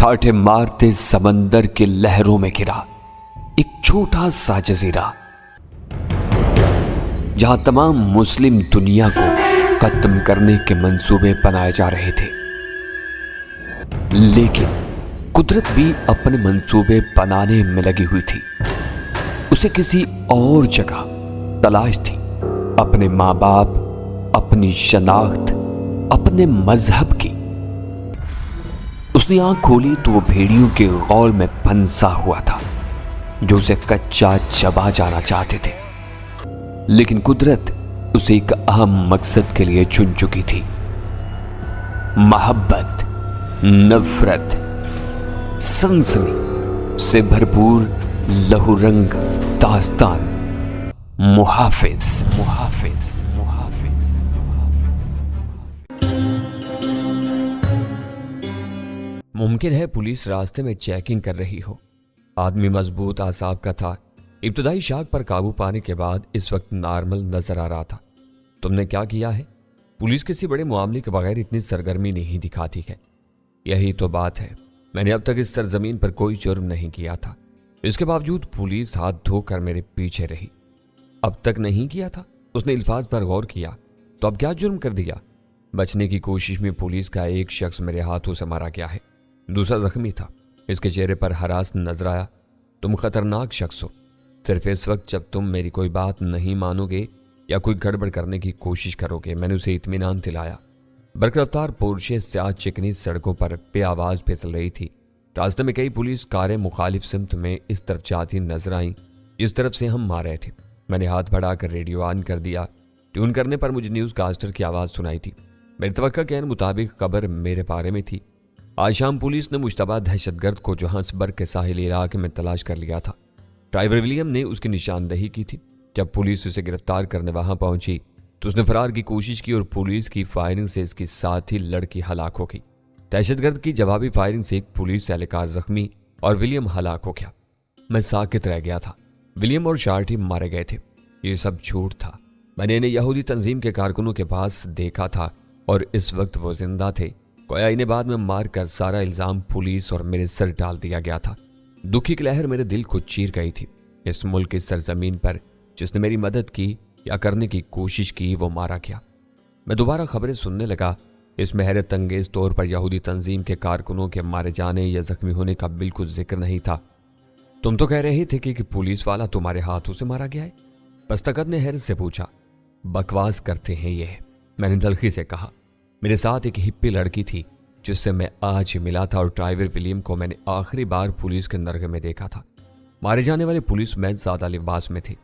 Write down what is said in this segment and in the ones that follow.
ٹھاٹھے مارتے سمندر کے لہروں میں گرا ایک چھوٹا سا جزیرہ، جہاں تمام مسلم دنیا کو ختم کرنے کے منصوبے بنائے جا رہے تھے۔ لیکن قدرت بھی اپنے منصوبے بنانے میں لگی ہوئی تھی۔ اسے کسی اور جگہ تلاش تھی، اپنے ماں باپ، اپنی شناخت، اپنے مذہب کی۔ اس نے آنکھ کھولی تو وہ بھیڑیوں کے غول میں پھنسا ہوا تھا جو اسے کچا چبا جانا چاہتے تھے۔ لیکن قدرت اسے ایک اہم مقصد کے لیے چن چکی تھی، محبت، نفرت، سنسنی سے بھرپور لہو رنگ داستان۔ محافظ۔ ممکن ہے پولیس راستے میں چیکنگ کر رہی ہو۔ آدمی مضبوط اعصاب کا تھا۔ ابتدائی شاک پر قابو پانے کے بعد اس وقت نارمل نظر آ رہا تھا۔ تم نے کیا کیا ہے؟ پولیس کسی بڑے معاملے کے بغیر اتنی سرگرمی نہیں دکھاتی ہے۔ یہی تو بات ہے، میں نے اب تک اس سرزمین پر کوئی جرم نہیں کیا تھا، اس کے باوجود پولیس ہاتھ دھو کر میرے پیچھے رہی۔ اب تک نہیں کیا تھا؟ اس نے الفاظ پر غور کیا۔ تو اب کیا جرم کر دیا؟ بچنے کی کوشش میں پولیس کا ایک شخص میرے ہاتھوں سے مارا گیا ہے، دوسرا زخمی تھا۔ اس کے چہرے پر ہراس نظر آیا۔ تم خطرناک شخص ہو۔ صرف اس وقت جب تم میری کوئی بات نہیں مانو گے یا کوئی گڑبڑ کرنے کی کوشش کرو گے، میں نے اسے اطمینان دلایا۔ برق رفتار پورشے سیاہ چکنی سڑکوں پر بے آواز پھسل رہی تھی۔ راستے میں کئی پولیس کاریں مخالف سمت میں اس طرف جاتی نظر آئیں جس طرف سے ہم آ رہے تھے۔ میں نے ہاتھ بڑھا کر ریڈیو آن کر دیا۔ ٹیون کرنے پر مجھے نیوز کاسٹر کی آواز سنائی تھی۔ میری توقع کے مطابق خبر میرے بارے میں تھی۔ آج شام پولیس نے مشتبہ دہشت گرد کو جوہانسبرگ کے ساحلی علاقے میں تلاش کر لیا تھا۔ ڈرائیور ولیم نے اس کی نشاندہی کی تھی۔ جب پولیس اسے گرفتار کرنے وہاں پہنچی تو اس نے فرار کی کوشش کی اور پولیس کی فائرنگ سے اس کی ساتھی لڑکی ہلاک ہو گئی۔ دہشت گرد کی جوابی فائرنگ سے ایک پولیس اہلکار زخمی اور ولیم ہلاک ہو گیا۔ میں ساکت رہ گیا تھا۔ ولیم اور شارٹی مارے گئے تھے، یہ سب جھوٹ تھا۔ میں نے انہیں یہودی تنظیم کے کارکنوں کے پاس دیکھا تھا اور اس وقت وہ زندہ تھے۔ گویا انہیں بعد میں مار کر سارا الزام پولیس اور میرے سر ڈال دیا گیا تھا۔ دکھی کی لہر میرے دل کو چیر گئی تھی۔ اس ملک کی سرزمین پر جس نے میری مدد کی یا کرنے کی کوشش کی وہ مارا گیا۔ میں دوبارہ خبریں سننے لگا۔ اس میں حیرت انگیز طور پر یہودی تنظیم کے کارکنوں کے مارے جانے یا زخمی ہونے کا بالکل ذکر نہیں تھا۔ تم تو کہہ رہے تھے کہ پولیس والا تمہارے ہاتھوں سے مارا گیا ہے؟ بستگت نے حیرت سے پوچھا۔ بکواس کرتے ہیں یہ، میں نے تلخی سے کہا۔ میرے ساتھ ایک ہپی لڑکی تھی جس سے میں آج ہی ملا تھا اور ڈرائیور ولیم کو میں نے آخری بار پولیس کے نرغے میں دیکھا تھا۔ مارے جانے والے پولیس مین سادہ لباس میں تھے۔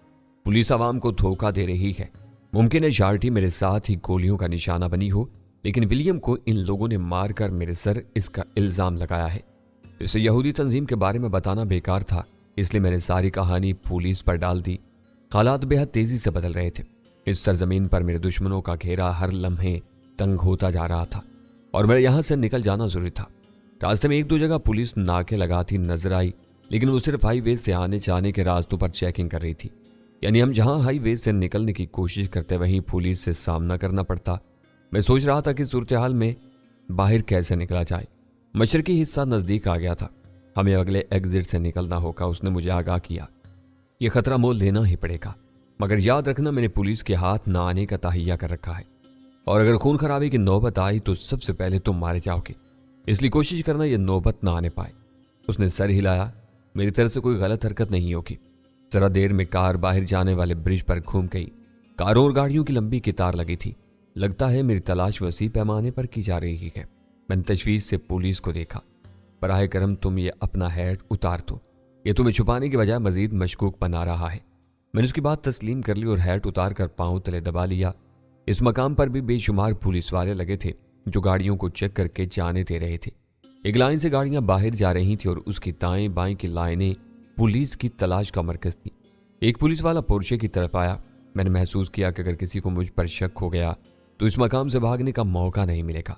پولیس عوام کو دھوکہ دے رہی ہے۔ ممکن ہے شارٹی میرے ساتھ ہی گولیوں کا نشانہ بنی ہو، لیکن ولیم کو ان لوگوں نے مار کر میرے سر اس کا الزام لگایا ہے۔ اسے یہودی تنظیم کے بارے میں بتانا بیکار تھا، اس لیے میں نے ساری کہانی پولیس پر ڈال دی۔ حالات بے حد تیزی سے بدل رہے تھے۔ اس سرزمین پر میرے دشمنوں کا گھیرا ہر لمحے تنگ ہوتا جا رہا تھا اور میرے یہاں سے نکل جانا ضروری تھا۔ راستے میں ایک دو جگہ پولیس ناکے لگاتی نظر آئی، لیکن وہ صرف ہائی وے سے آنے جانے کے راستوں پر چیکنگ کر رہی تھی۔ یعنی ہم جہاں ہائی وے سے نکلنے کی کوشش کرتے وہیں پولیس سے سامنا کرنا پڑتا۔ میں سوچ رہا تھا کہ صورتحال میں باہر کیسے نکلا جائے۔ مشرقی حصہ نزدیک آ گیا تھا، ہمیں اگلے ایگزٹ سے نکلنا ہوگا۔ اس نے مجھے آگاہ کیا، یہ خطرہ مول لینا ہی پڑے گا، مگر یاد رکھنا میں نے پولیس کے ہاتھ نہ آنے کا تہیہ کر رکھا ہے، اور اگر خون خرابی کی نوبت آئی تو سب سے پہلے تم مارے جاؤ گے، اس لیے کوشش کرنا یہ نوبت نہ آنے پائے۔ اس نے سر ہلایا۔ میری طرف سے کوئی غلط حرکت نہیں ہوگی۔ ذرا دیر میں کار باہر جانے والے برج پر گھوم گئی۔ کاروں اور گاڑیوں کی لمبی قطار لگی تھی۔ لگتا ہے میری تلاش وسیع پیمانے پر کی جا رہی ہے۔ میں نے تشویش سے پولیس کو دیکھا۔ براہ کرم تم یہ اپنا ہیٹ اتار دو، یہ تمہیں چھپانے کے بجائے مزید مشکوک بنا رہا ہے۔ میں نے اس کی بات تسلیم کر لی اور ہیٹ اتار کر پاؤں تلے دبا لیا۔ اس مقام پر بھی بے شمار پولیس والے لگے تھے جو گاڑیوں کو چیک کر کے جانے دے رہے تھے۔ ایک لائن سے گاڑیاں باہر جا رہی تھیں اور اس کی دائیں بائیں کی لائنیں پولیس کی تلاش کا مرکز تھی۔ ایک پولیس والا پورشے کی طرف آیا۔ میں نے محسوس کیا کہ اگر کسی کو مجھ پر شک ہو گیا تو اس مقام سے بھاگنے کا موقع نہیں ملے گا۔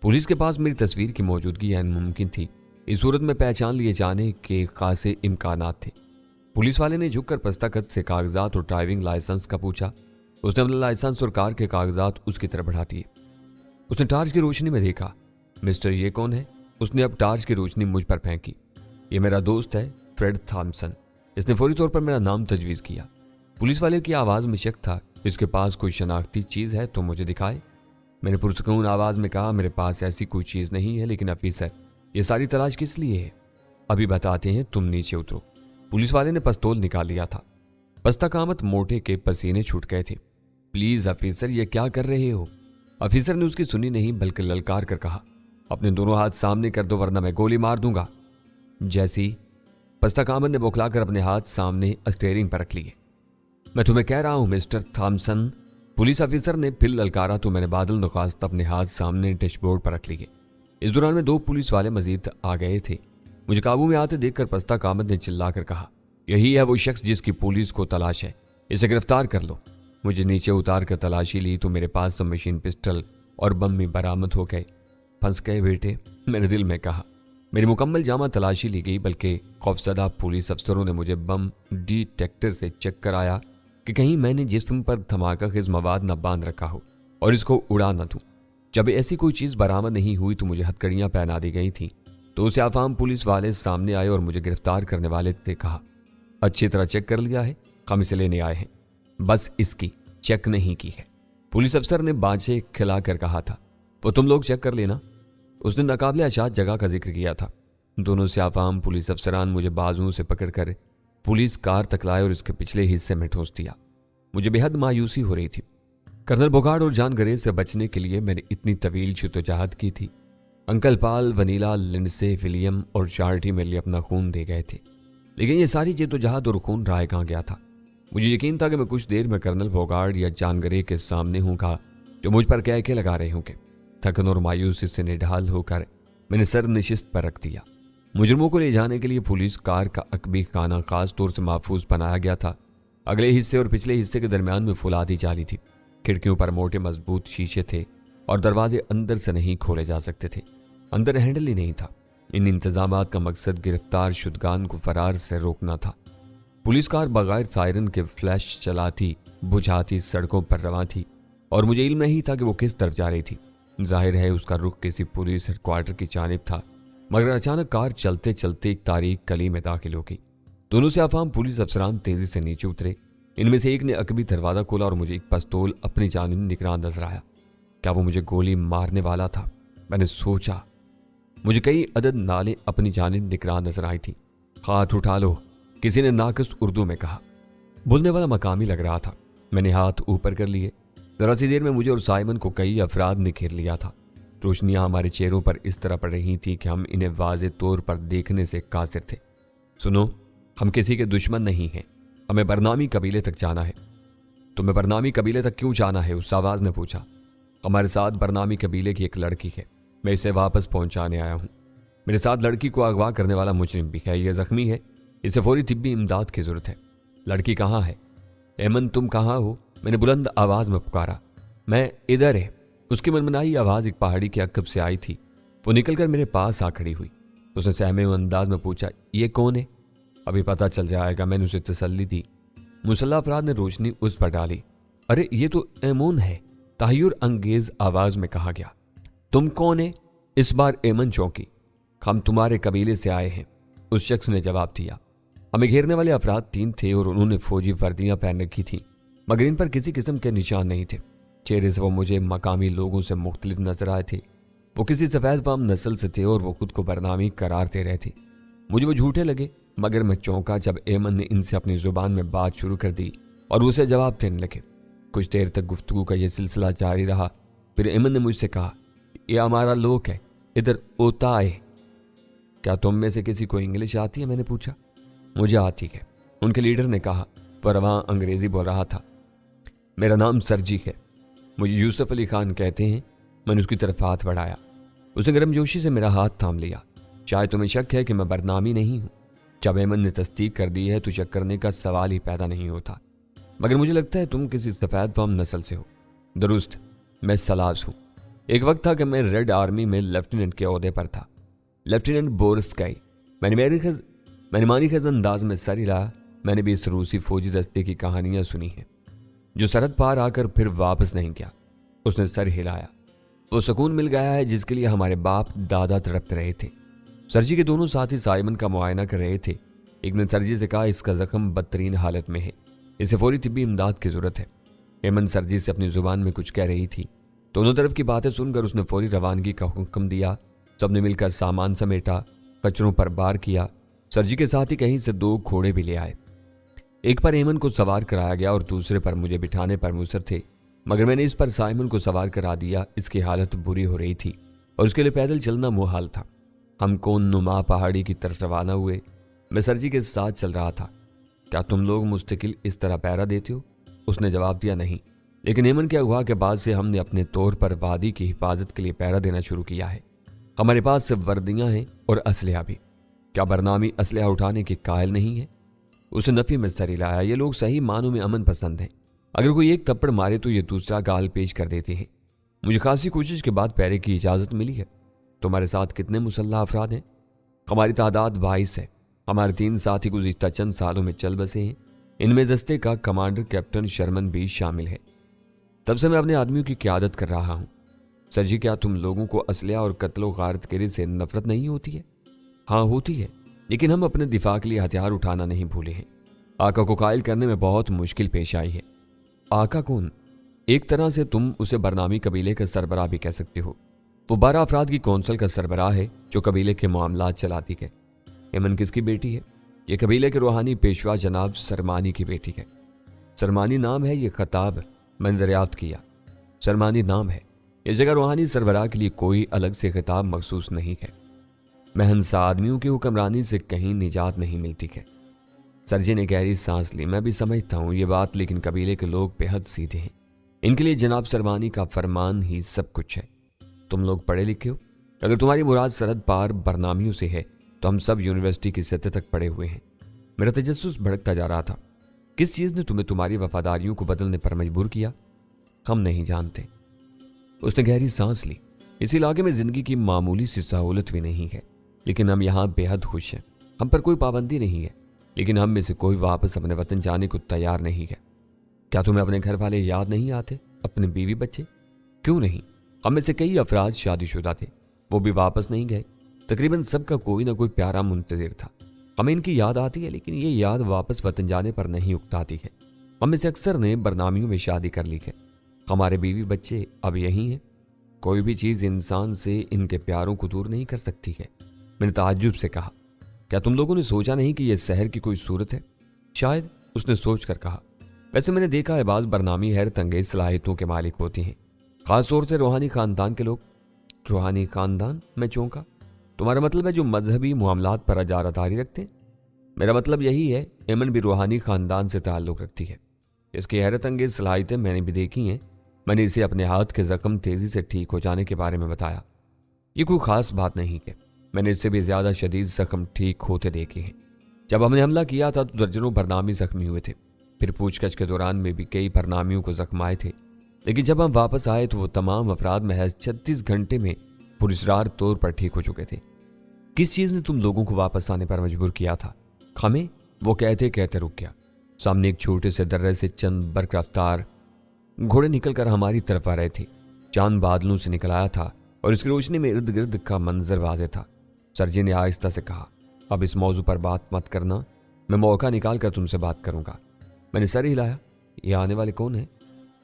پولیس کے پاس میری تصویر کی موجودگی عین ممکن تھی۔ اس صورت میں پہچان لیے جانے کے خاصے امکانات تھے۔ پولیس والے نے جھک کر پستہ سے کاغذات اور ڈرائیونگ لائسنس کا پوچھا۔ اس نے اپنا لائسنس اور کار کے کاغذات اس کی طرف بڑھا دیے۔ اس نے ٹارچ کی روشنی میں دیکھا۔ مسٹر یہ کون ہے؟ उसने अब टार्च की रोशनी मुझ पर फेंकी। ये मेरा दोस्त है, फ्रेड थॉमसन। इसने फौरी तौर पर मेरा नाम तजवीज़ किया। पुलिस वाले की आवाज़ में शक था। इसके पास कोई शनाख्ती चीज़ है तो मुझे दिखाए। मैंने पुरसुकून आवाज़ में कहा, मेरे पास ऐसी कोई चीज़ नहीं है, लेकिन ऑफिसर ये सारी तलाश किस लिए है? अभी बताते हैं, तुम नीचे उतरो। पुलिस वाले ने पिस्तौल निकाल लिया था। पस्तकामत मोटे के पसीने छूट गए थे। प्लीज ऑफिसर, ये क्या कर रहे हो? ऑफिसर ने उसकी सुनी नहीं बल्कि ललकार कर कहा, अपने दोनों हाथ सामने कर दो वरना मैं गोली मार दूंगा। जैसी पस्तकामत ने बौखलाकर अपने हाथ सामने स्टीयरिंग पर रख लिए। मैं तुम्हें कह रहा हूं मिस्टर थॉमसन। पुलिस ऑफिसर ने फिर ललकारा तो मैंने बादल नखास्त अपने हाथ सामने डैशबोर्ड पर रख लिए। इस दौरान में 2 पुलिस वाले मजीद आ गए थे। मुझे काबू में आते देखकर पस्तकामत ने चिल्लाकर कहा, यही है वो शख्स जिसकी पुलिस को तलाश है, इसे गिरफ्तार कर लो। मुझे नीचे उतार कर तलाशी ली तो मेरे पास सब मशीन पिस्टल और बम भी बरामद हो गए। फंस गए बेटे, मेरे दिल में कहा। मेरी मुकम्मल जामा तलाशी ली गई, बल्कि खौफजदा पुलिस अफसरों ने मुझे बम डिटेक्टर से चेक कराया कि कहीं मैंने जिस्म पर धमाका खेज मवाद न बांध रखा हो और इसको उड़ा न दूं। जब ऐसी कोई चीज़ बरामद नहीं हुई तो मुझे हथकड़ियाँ पहना दी गई थी। तो उसे आफाम पुलिस वाले सामने आए और मुझे गिरफ्तार करने वाले ने कहा, अच्छी तरह चेक कर लिया है, हम इसे लेने आए हैं, बस इसकी चेक नहीं की है। पुलिस अफसर ने बाँचे खिलाकर कहा था, वो तुम लोग चेक कर लेना। उसने नाकाबिले अशात जगह का जिक्र किया था। दोनों से आफाम पुलिस अफसरान मुझे बाजुओं से पकड़कर पुलिस कार तक लाए और इसके पिछले हिस्से में ठूंस दिया। मुझे बेहद मायूसी हो रही थी। कर्नल बोगार्ड और जान गरेज से बचने के लिए मैंने इतनी तवील जद्दोजहद की थी। अंकल पाल, वनीला, लिंडसे, विलियम और चार्टी मेरे लिए अपना खून दे गए थे, लेकिन ये सारी जद्दोजहद और खून राय कहाँ गया था। मुझे यकीन था कि मैं कुछ देर में कर्नल बोगार्ड या जान गरेज के सामने हूँगा जो मुझ पर कह के लगा रहे होंगे। थकन और मायूसी से निढाल होकर मैंने सर नशिस्त पर रख दिया। मुजरमों को ले जाने के लिए पुलिस कार का अकबी खाना खास तौर से महफूज बनाया गया था। अगले हिस्से और पिछले हिस्से के दरमियान में फुलादी जाली थी। खिड़कियों पर मोटे मजबूत शीशे थे और दरवाजे अंदर से नहीं खोले जा सकते थे। अंदर हैंडल ही नहीं था। इन इंतजामात का मकसद गिरफ्तार शुदगान को फरार से रोकना था। पुलिस कार बगैर सायरन के फ्लैश चलाती बुझाती सड़कों पर रवां थी और मुझे इल्म नहीं था कि वो किस तरफ जा रही थी। जाहिर है उसका रुख किसी पुलिस हेडक्वार्टर की जानिब था, मगर अचानक कार चलते चलते एक तारीक गली में दाखिल हो गई। दोनों से आफाम पुलिस अफसरान तेजी से नीचे उतरे। इनमें से एक ने अकबी दरवाजा खोला और मुझे एक पिस्तौल अपनी जानिब निगरान नजर आया। क्या वो मुझे गोली मारने वाला था? मैंने सोचा। मुझे कई अदद नालें अपनी जानिब निगरान नजर आई थी। हाथ उठा लो, किसी ने नाकिस उर्दू में कहा। बोलने वाला मकामी लग रहा था। मैंने हाथ ऊपर कर लिए। जरा सी देर में मुझे और साइमन को कई अफराद ने घेर लिया था। रोशनियां हमारे चेहरों पर इस तरह पड़ रही थी कि हम इन्हें वाज़े तौर पर देखने से कासिर थे। सुनो, हम किसी के दुश्मन नहीं हैं, हमें बरनामी कबीले तक जाना है। तुम्हें बरनामी कबीले तक क्यों जाना है? उस आवाज़ ने पूछा। हमारे साथ बरनामी कबीले की एक लड़की है, मैं इसे वापस पहुंचाने आया हूं। मेरे साथ लड़की को अगवा करने वाला मुजरिम भी है, यह जख्मी है, इसे फौरी तिब्बी इमदाद की जरूरत है। लड़की कहाँ है? एमन, तुम कहाँ हो? मैंने बुलंद आवाज में पुकारा। मैं इधर है। उसकी मनमनाई आवाज एक पहाड़ी के अक्ब से आई थी। वो निकलकर मेरे पास आ खड़ी हुई। उसने सहमे हुए अंदाज में पूछा, ये कौन है? अभी पता चल जाएगा, मैंने उसे तसल्ली दी। मुसल्ला अफराद ने रोशनी उस पर डाली। अरे ये तो एमन है, ताह्युर अंगेज आवाज में कहा गया। तुम कौन है? इस बार एमन चौंकी। हम तुम्हारे कबीले से आए हैं, उस शख्स ने जवाब दिया। हमें घेरने वाले अफराद 3 थे और उन्होंने फौजी वर्दियां पहन रखी थी, मगर इन पर किसी किस्म के निशान नहीं थे। चेहरे से वो मुझे मकामी लोगों से मुख्तलिफ नजर आए थे। वो किसी सफेद फाम नस्ल से थे और वो खुद को बरनामी करार दे रहे थे। मुझे वो झूठे लगे, मगर मैं चौंका जब एमन ने इनसे अपनी जुबान में बात शुरू कर दी और उसे जवाब देने लगे। कुछ देर तक गुफ्तगू का यह सिलसिला जारी रहा। फिर एमन ने मुझसे कहा, यह हमारा लोग है, इधर ओता है। क्या तुम में से किसी को इंग्लिश आती है? मैंने पूछा। मुझे आती है, उनके लीडर ने कहा। वह रवां अंग्रेजी बोल रहा था। मेरा नाम सरजी है, मुझे यूसुफ अली खान कहते हैं। मैंने उसकी तरफ हाथ बढ़ाया। उसने गर्मजोशी से मेरा हाथ थाम लिया। शायद तुम्हें शक है कि मैं बदनामी नहीं हूं। जब एमन ने तस्दीक कर दी है तो शक करने का सवाल ही पैदा नहीं होता, मगर मुझे लगता है तुम किसी सफेद फाम नस्ल से हो। दुरुस्त, मैं सलास हूं। एक वक्त था कि मैं रेड आर्मी में लेफ्टिनेंट के ओहदे पर था, लेफ्टिनेंट बोरस्काई। मैंने मानी खज अंदाज में सर हिलाया। मैंने भी इस रूसी फौजी दस्ते की कहानियां सुनी हैं जो सरहद पार आकर फिर वापस नहीं गया। उसने सर हिलाया। वो सुकून मिल गया है जिसके लिए हमारे बाप दादा तड़पते रहे थे। सरजी के दोनों साथी साइमन का मुआयना कर रहे थे। एक ने सरजी से कहा, इसका जख्म बदतरीन हालत में है, इसे फौरी तिब्बी इमदाद की जरूरत है। हेमंत सरजी से अपनी जुबान में कुछ कह रही थी। दोनों तरफ की बातें सुनकर उसने फौरी रवानगी का हुक्म दिया। सबने मिलकर सामान समेटा, कचरों पर बार किया। सरजी के साथ ही कहीं से 2 घोड़े भी ले आए। एक पर हेमंत को सवार कराया गया और दूसरे पर मुझे बिठाने पर मुसर थे, मगर मैंने इस पर साइमन को सवार करा दिया। इसकी हालत बुरी हो रही थी और उसके लिए पैदल चलना मुहाल था। हम कोन नुमा पहाड़ी की तरफ रवाना हुए। मैं सरजी के साथ चल रहा था। क्या तुम लोग मुस्तकिल इस तरह पहरा देते हो? उसने जवाब दिया, नहीं, लेकिन हेमंत के अगवा के बाद से हमने अपने तौर पर वादी की हिफाजत के लिए पहरा देना शुरू किया है। हमारे पास सिर्फ वर्दियां हैं और असलहा भी। क्या बरनामी असलहा उठाने के कायल नहीं है? उसे नफी में सर हिलाया। ये लोग सही मानों में अमन पसंद हैं। अगर कोई एक थप्पड़ मारे तो ये दूसरा गाल पेश कर देते हैं। मुझे खासी कोशिश के बाद पहरे की इजाज़त मिली है। तुम्हारे साथ कितने मुसल्लह अफराद हैं? हमारी तादाद 22 है। हमारे 3 साथी गुज़िश्ता चंद सालों में चल बसे हैं। इनमें दस्ते का कमांडर कैप्टन शर्मन भी शामिल है। तब से मैं अपने आदमियों की क़यादत कर रहा हूँ। सर जी, क्या तुम लोगों को असलहा और कत्ल व गारतगिरी से नफरत नहीं होती है? हाँ होती है, लेकिन हम अपने दिफा के लिए हथियार उठाना नहीं भूले हैं। आका को कायल करने में बहुत मुश्किल पेश आई है। आका कौन? एक तरह से तुम उसे बरनामी कबीले का सरबराह भी कह सकते हो। वो 12 अफराद की कौंसल का सरबराह है जो कबीले के मामलात चलाती है। हेमंत किसकी बेटी है? ये कबीले के रूहानी पेशवा जनाब सरमानी की बेटी है। सरमानी नाम है, ये खताब मैंने दरियाफ्त किया। सरमानी नाम है। इस जगह रूहानी सरबराह के लिए कोई अलग से खिताब मखसूस नहीं है। महंसा आदमियों की हुक्मरानी से कहीं निजात नहीं मिलती है। सरजी ने गहरी सांस ली। मैं भी समझता हूँ ये बात, लेकिन कबीले के लोग बेहद सीधे हैं। इनके लिए जनाब सरमानी का फरमान ही सब कुछ है। तुम लोग पढ़े लिखे हो। अगर तुम्हारी मुराद सरहद पार बरनामियों से है तो हम सब यूनिवर्सिटी की सतह तक पढ़े हुए हैं। मेरा तजस्सुस भड़कता जा रहा था। किस चीज़ ने तुम्हें तुम्हारी वफादारियों को बदलने पर मजबूर किया? हम नहीं जानते। उसने गहरी सांस ली। इस इलाके में जिंदगी की मामूली सी सहूलत भी नहीं है, लेकिन हम यहाँ बेहद खुश हैं। हम पर कोई पाबंदी नहीं है, लेकिन हम में से कोई वापस अपने वतन जाने को तैयार नहीं है। क्या तुम्हें अपने घर वाले याद नहीं आते? अपने बीवी बच्चे? क्यों नहीं। हम में से कई अफराद शादीशुदा थे, वो भी वापस नहीं गए। तकरीबन सबका कोई ना कोई प्यारा मुंतजिर था। हमें इनकी याद आती है, लेकिन ये याद वापस वतन जाने पर नहीं उकताती है। हम में से अक्सर ने बरनामियों में शादी कर ली है। हमारे बीवी बच्चे अब यही हैं। कोई भी चीज़ इंसान से इनके प्यारों को दूर नहीं कर सकती है। मैंने ताज्जुब से कहा, क्या तुम लोगों ने सोचा नहीं कि यह शहर की कोई सूरत है? शायद, उसने सोच कर कहा। वैसे मैंने देखा है बाज़ बरनामी हैरत अंगेज सलाहियतों के मालिक होती हैं, खास तौर से रूहानी ख़ानदान के लोग। रूहानी ख़ानदान? मैं चौंका। तुम्हारा मतलब है जो मजहबी मामलात पर अजारदारी रखते हैं? मेरा मतलब यही है। एमन भी रूहानी ख़ानदान से ताल्लुक़ रखती है। इसकी हैरत अंगेज सलाहियतें मैंने भी देखी हैं। मैंने इसे अपने हाथ के ज़ख्म तेज़ी से ठीक हो जाने के बारे में बताया। ये कोई ख़ास बात नहीं है। मैंने इससे भी ज़्यादा शदीद ज़ख्म ठीक होते देखे हैं। जब हमने हमला किया था तो दर्जनों बरनामी ज़ख्मी हुए थे। फिर पूछगछ के दौरान में भी कई बरनामियों को ज़ख्म आए थे, लेकिन जब हम वापस आए तो वो तमाम अफराद महज 36 घंटे में पुरस्रार तौर पर ठीक हो चुके थे। किस चीज़ ने तुम लोगों को वापस आने पर मजबूर किया था? हमें? वो कहते कहते रुक गया। सामने एक छोटे से दर्रे से चंद बर्क रफ्तार घोड़े निकलकर हमारी तरफ आ रहे थे। चांद बादलों से निकल आया था और इसकी रोशनी में इर्द गिर्द का मंजर वाज़ेह था। सरजी ने आहिस्ता से कहा, अब इस मौजू पर बात मत करना, मैं मौका निकाल कर तुमसे बात करूंगा। मैंने सर हिलाया। ये आने वाले कौन है?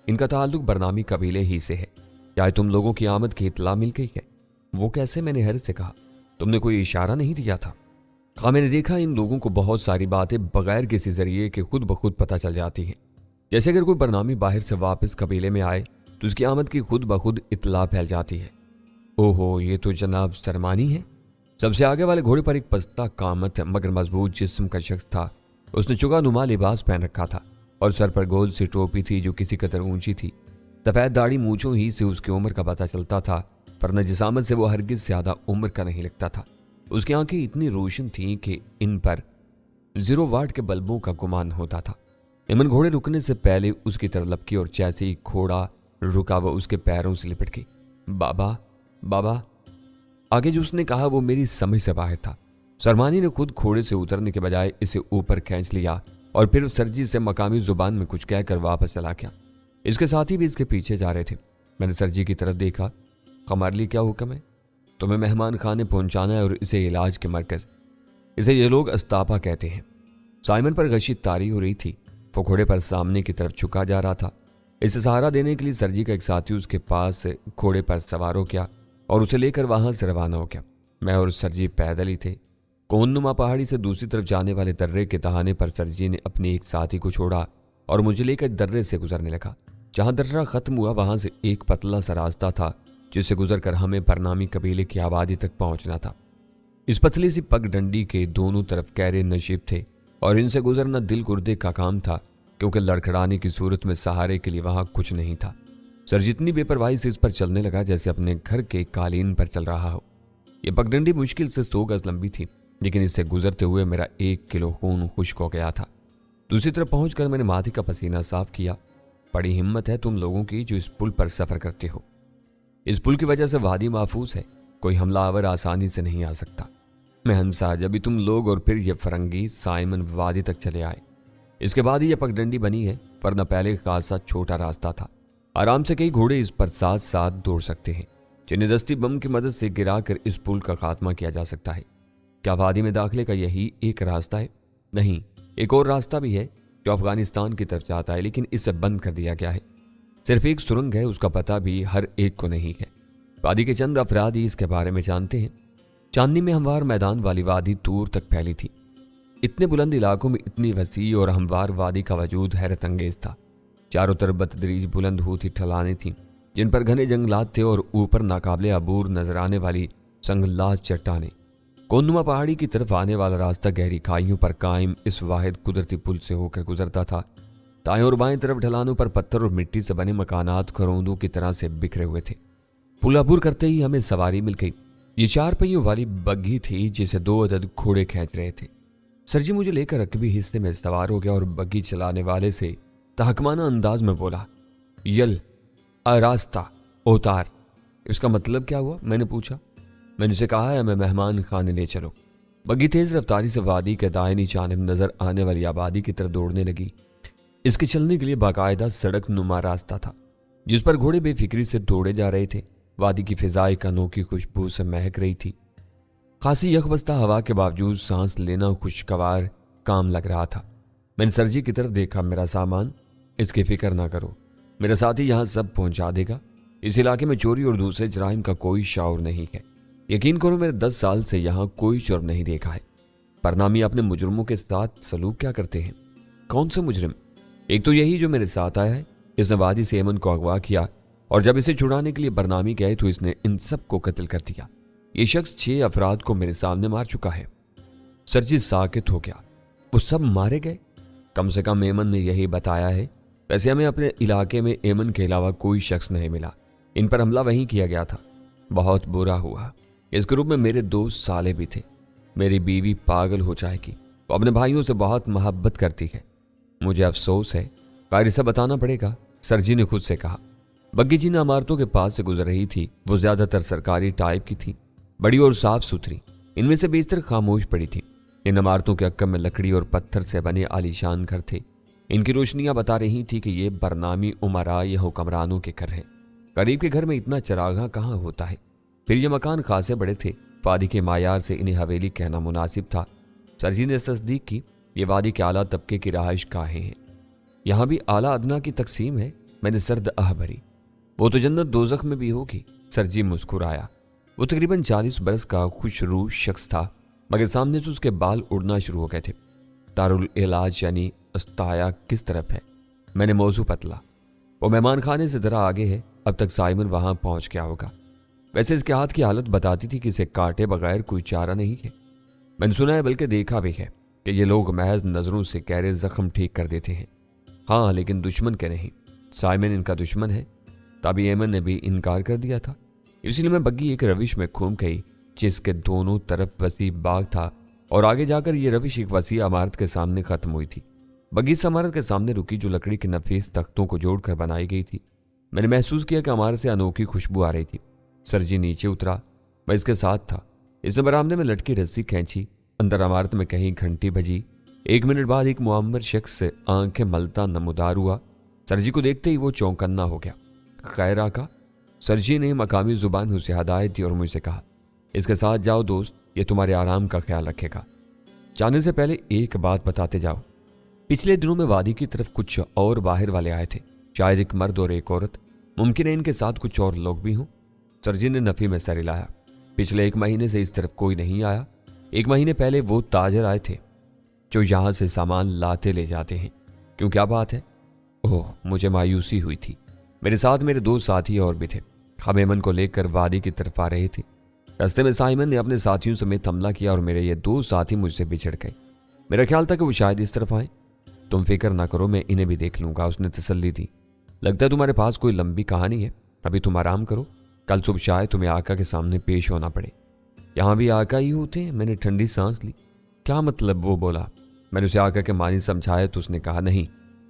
इनका ताल्लुक बरनामी कबीले ही से है। क्या तुम लोगों की आमद की इत्तला मिल गई है? वो कैसे? मैंने हैरत से कहा। तुमने कोई इशारा नहीं दिया था? हाँ, मैंने देखा इन लोगों को बहुत सारी बातें बगैर किसी जरिए के खुद ब खुद पता चल जाती हैं। जैसे अगर कोई बरनामी बाहर से वापस कबीले में आए तो उसकी आमद की खुद ब खुद इत्तला फैल जाती है। ओहो, ये तो जनाब सरमानी है। सबसे आगे वाले घोड़े पर एक पस्ता कामत मगर मजबूत जिस्म का शख्स था। उसने चुगा-नुमा लिबास पहन रखा था और सर पर गोल सी टोपी थी जो किसी कदर ऊंची थी। सफेद दाढ़ी मूंछों ही से उसकी उम्र का पता चलता था, वरना जिसामत से वो हरगिज ज्यादा उम्र का नहीं लगता था। उसकी आंखें इतनी रोशन थीं कि इन पर 0 वाट के बल्बों का गुमान होता था। इमन घोड़े रुकने से पहले उसकी तरफ लपकी और जैसे ही घोड़ा रुका वो उसके पैरों से लिपट गई। बाबा, बाबा। आगे जो उसने कहा वो मेरी समझ से बाहर था। सरमानी ने खुद घोड़े से उतरने के बजाय इसे ऊपर खींच लिया और फिर सरजी से मकामी जुबान में कुछ कहकर वापस चला गया। इसके साथी भी इसके पीछे जा रहे थे। मैंने सरजी की तरफ देखा। हमारे लिए क्या हुक्म है? तुम्हें मेहमान खाने पहुंचाना है और इसे इलाज के मरकज, इसे ये लोग अस्तापा कहते हैं। साइमन पर गशी तारी हो रही थी। वो घोड़े पर सामने की तरफ झुका जा रहा था। इसे सहारा देने के लिए सरजी का एक साथी उसके पास घोड़े पर सवार हो गया और उसे लेकर वहां से रवाना हो गया। मैं और सरजी पैदल ही थे। कोहनुमा पहाड़ी से दूसरी तरफ जाने वाले दर्रे के तहाने पर सरजी ने अपने एक साथी को छोड़ा और मुझे लेकर दर्रे से गुजरने लगा। जहां दर्रा खत्म हुआ वहां से एक पतला सा रास्ता था जिससे गुजरकर हमें परनामी कबीले की आबादी तक पहुंचना था। इस पतली सी पगडंडी के दोनों तरफ गहरे नशीब थे और इनसे गुजरना दिल गुर्दे का काम था, क्योंकि लड़खड़ाने की सूरत में सहारे के लिए वहां कुछ नहीं था। सर जितनी बेपरवाही से इस पर चलने लगा जैसे अपने घर के कालीन पर चल रहा हो। यह पगडंडी मुश्किल से 100 गज लंबी थी, लेकिन इससे गुजरते हुए मेरा 1 किलो खून खुश्क हो गया था। दूसरी तरफ पहुंचकर मैंने माथे का पसीना साफ किया। बड़ी हिम्मत है तुम लोगों की जो इस पुल पर सफर करते हो। इस पुल की वजह से वादी महफूज है, कोई हमलावर आसानी से नहीं आ सकता। मैं हंसा जब भी तुम लोग और फिर ये फरंगी साइमन वादी तक चले आए। इसके बाद ही यह पगडंडी बनी है, वरना पहले खासा छोटा रास्ता था। आराम से कई घोड़े इस पर साथ साथ दौड़ सकते हैं, जिन्हें दस्ती बम की मदद से गिराकर इस पुल का खात्मा किया जा सकता है। क्या वादी में दाखिले का यही एक रास्ता है? नहीं, एक और रास्ता भी है जो अफगानिस्तान की तरफ जाता है, लेकिन इसे बंद कर दिया गया है। सिर्फ एक सुरंग है, उसका पता भी हर एक को नहीं है। वादी के चंद अफराद ही इसके बारे में जानते हैं। चांदनी में हमवार मैदान वाली वादी दूर तक फैली थी। इतने बुलंद इलाकों में इतनी वसी और हमवार वादी का वजूद हैरत अंगेज था। चारों तरफ बतदरीज बुलंद होती ढलानें थीं, जिन पर घने जंगलात थे और ऊपर नाकाबिले अबूर नजर आने वाली संगलाज चट्टानें। कोहनुमा पहाड़ी की तरफ आने वाला रास्ता गहरी खाइयों पर कायम इस वाहिद कुदरती पुल से होकर गुजरता था। दाएं और बाएं तरफ ढलानों पर पत्थर और मिट्टी से बने मकानात खरोंदों की तरह से बिखरे हुए थे। पुल अबूर करते ही हमें सवारी मिल गई। ये 4 पहियों वाली बग्घी थी जिसे 2 अदद घोड़े खींच रहे थे। सरजी मुझे लेकर रकबी हिस्से में सवार हो गया और बग्घी चलाने वाले से तहकमाना अंदाज में बोला, यल अरास्ता उतार। इसका मतलब क्या हुआ? मैंने पूछा। मैंने उसे कहा है हमें मेहमान खाने ले चलो। बग्घी तेज रफ्तारी से वादी के दाहिनी जानिब नजर आने वाली आबादी की तरफ दौड़ने लगी। इसके चलने के लिए बाकायदा सड़क नुमा रास्ता था, जिस पर घोड़े बेफिक्री से दौड़े जा रहे थे। वादी की फिजाई एक अनोखी खुशबू से महक रही थी। खासी यकबस्ता हवा के बावजूद सांस लेना खुशगवार काम लग रहा था। मैंने सरजी की तरफ देखा। मेरा सामान, इसकी फिक्र ना करो, मेरा साथी यहाँ सब पहुंचा देगा। इस इलाके में चोरी और दूसरे जराइम का कोई शौर नहीं है। यकीन करो, मेरे 10 साल से यहाँ कोई जुर्म नहीं देखा है। परनामी अपने मुजरमों के साथ सलूक क्या करते हैं? कौन से मुजरिम? एक तो यही जो मेरे साथ आया है। इसने वादी से एमन को अगवा किया और जब इसे छुड़ाने के लिए बरनामी गए तो इसने इन सब को कत्ल कर दिया। ये शख्स 6 अफराद को मेरे सामने मार चुका है। सरजी साकित हो गया। वो सब मारे गए? कम से कम एमन ने यही बताया है। वैसे हमें अपने इलाके में एमन के अलावा कोई शख्स नहीं मिला। इन पर हमला वहीं किया गया था। बहुत बुरा हुआ। इस ग्रुप में मेरे 2 साले भी थे। मेरी बीवी पागल हो जाएगी। वो अपने भाइयों से बहुत मोहब्बत करती है। मुझे अफसोस है, कायरी से बताना पड़ेगा, सरजी ने खुद से कहा। बग्घी जिन इमारतों के पास से गुजर रही थी वो ज्यादातर सरकारी टाइप की थी, बड़ी और साफ सुथरी। इनमें से बेशतर खामोश पड़ी थी। इन इमारतों के अक्कम में लकड़ी और पत्थर से बने आलीशान घर थे। इनकी रोशनियां बता रही थी कि ये बरनामी उमरा या हुक्मरानों के घर हैं। करीब के घर में इतना चरागा कहाँ होता है? फिर ये मकान खासे बड़े थे। वादी के मायार से इन्हें हवेली कहना मुनासिब था। सरजी ने तस्दीक की। ये वादी के आला तबके की रहाइश गाहें हैं। यहाँ भी आला अदना की तकसीम है। मैंने सर्द आह भरी। वो तो जन्नत दोजख में भी होगी। सरजी मुस्कुराया। वो तकरीबन 40 बरस का खुशरू शख्स था, मगर सामने से उसके बाल उड़ना शुरू हो गए थे। दारुल इलाज यानी अस्ताया किस तरफ है? मैंने मौजू पतला। वो मेहमान खाने से जरा आगे है। अब तक साइमन वहां पहुंच गया होगा। वैसे इसके हाथ की हालत बताती थी कि इसे काटे बगैर कोई चारा नहीं है। मैंने सुना है, बल्कि देखा भी है, कि ये लोग महज नजरों से गहरे जख्म ठीक कर देते हैं। हाँ, लेकिन दुश्मन के नहीं। साइमन इनका दुश्मन है। तभी एमन ने भी इनकार कर दिया था। इसलिए मैं बग्घी एक रविश में घूम गई जिसके दोनों तरफ वसी बाग था और आगे जाकर ये रविश एक वसी इमारत के सामने खत्म हुई थी। बग्घी इस इमारत के सामने रुकी जो लकड़ी के नफीस तख्तों को जोड़कर बनाई गई थी। मैंने महसूस किया कि इमारत से अनोखी खुशबू आ रही थी। सरजी नीचे उतरा। मैं इसके साथ था। इसने बरामदे में लटकी रस्सी खींची। अंदर इमारत में कहीं घंटी बजी। 1 मिनट बाद एक मुअम्मर शख्स से आंखें मलता नमूदार हुआ। सरजी को देखते ही वो चौंकन्ना हो गया। खैर आका? सरजी ने मकामी जुबान में उसे हदायत दी और मुझसे कहा, इसके साथ जाओ दोस्त, ये तुम्हारे आराम का ख्याल रखेगा। जाने से पहले एक बात बताते जाओ, पिछले दिनों में वादी की तरफ कुछ और बाहर वाले आए थे, शायद एक मर्द और एक औरत, मुमकिन है इनके साथ कुछ और लोग भी हों। सरजी ने नफी में सर हिलाया। पिछले 1 महीने से इस तरफ कोई नहीं आया। 1 महीने पहले वो ताजर आए थे जो यहां से सामान लाते ले जाते हैं। क्यों, क्या बात है? ओह, मुझे मायूसी हुई थी। मेरे साथ मेरे 2 साथी और भी थे। हम यमन को लेकर वादी की तरफ आ रहे थे। रास्ते में साइमन ने अपने साथियों समेत हमला किया और मेरे ये 2 साथी मुझसे बिछड़ गए। मेरा ख्याल था कि वो शायद इस तरफ आए। तुम फिक्र ना करो, मैं इन्हें भी देख लूंगा, उसने तसल्ली दी। लगता है तुम्हारे पास कोई लंबी कहानी है। अभी तुम आराम करो, कल सुबह शायद तुम्हें आका के सामने पेश होना पड़े। यहाँ भी आका ही होते हैं? मैंने ठंडी सांस ली। क्या मतलब? वो बोला। मैंने उसे आका के मानी समझाया तो उसने कहा, नहीं,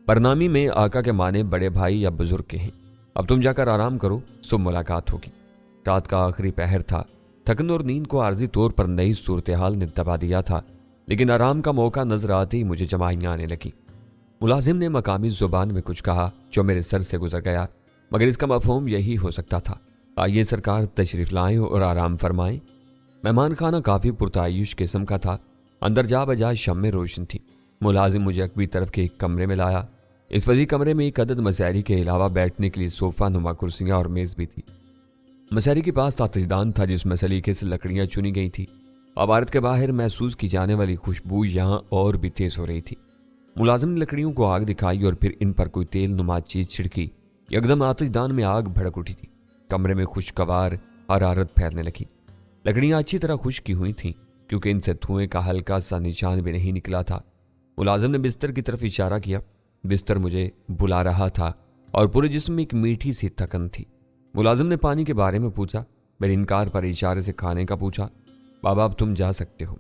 परनामी में आका के माने बड़े भाई या बुजुर्ग के हैं। अब तुम जाकर आराम करो, सुबह मुलाकात होगी। रात का आखिरी पहर था। थकन और नींद को आर्जी तौर पर नई सूरत हाल ने दबा दिया था, लेकिन आराम का मौका नजर आते ही मुझे जमाइयां आने लगी। मुलाजिम ने मकामी जुबान में कुछ कहा जो मेरे सर से गुजर गया, मगर इसका मफहूम यही हो सकता था, आइए सरकार तशरीफ लाएं और आराम फरमाएं। मेहमान खाना काफी पुरतायुश किस्म का था। अंदर जा बजाय शम्में रोशन थी। मुलाजिम मुझे अकबी तरफ के एक कमरे में लाया। इस वजी कमरे में एक अदद मसहरी के अलावा बैठने के लिए सोफा नुमा कुर्सियां और मेज भी थी। मसहरी के पास तातजदान था जिसमें सलीके से लकड़ियां चुनी गई थी। इमारत के बाहर महसूस की जाने वाली खुशबू यहाँ और भी तेज हो रही थी। मुलाजिम ने लकड़ियों को आग दिखाई और फिर इन पर कोई तेल नुमा चीज छिड़की। एकदम आतिशदान में आग भड़क उठी थी। कमरे में खुशगवार हरारत फैलने लगी। लकड़ियां अच्छी तरह खुश्क हुई थीं क्योंकि इनसे धुएं का हल्का सा निशान भी नहीं निकला था। मुलाजिम ने बिस्तर की तरफ इशारा किया। बिस्तर मुझे बुला रहा था और पूरे जिस्म में एक मीठी सी थकन थी। मुलाजिम ने पानी के बारे में पूछा। मेरे इनकार पर इशारे से खाने का पूछा। बाबा, अब तुम जा सकते हो।